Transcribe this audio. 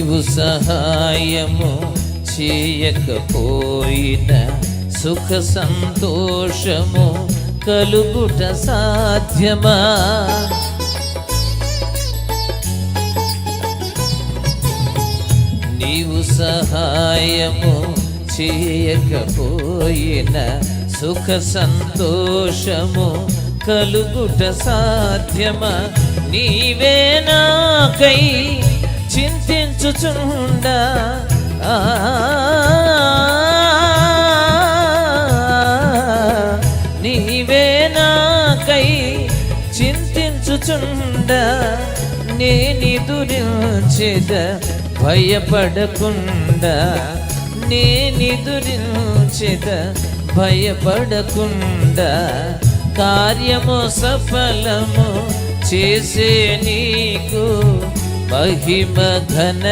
నీవు సహాయము చేయకపోయిన సుఖ సంతోషము కలుగుట సాధ్యమా? నీవు సహాయము చేయకపోయిన సుఖ సంతోషము కలుగుట సాధ్యమా? నీవే నాకై చింతించుచుండా నీవే నాకై చింతించుచుండా నేనిదురించెద భయపడకుండా, నేనిదురించెద భయపడకుండా, కార్యము సఫలము చేసే నీకు మహిమ ఘన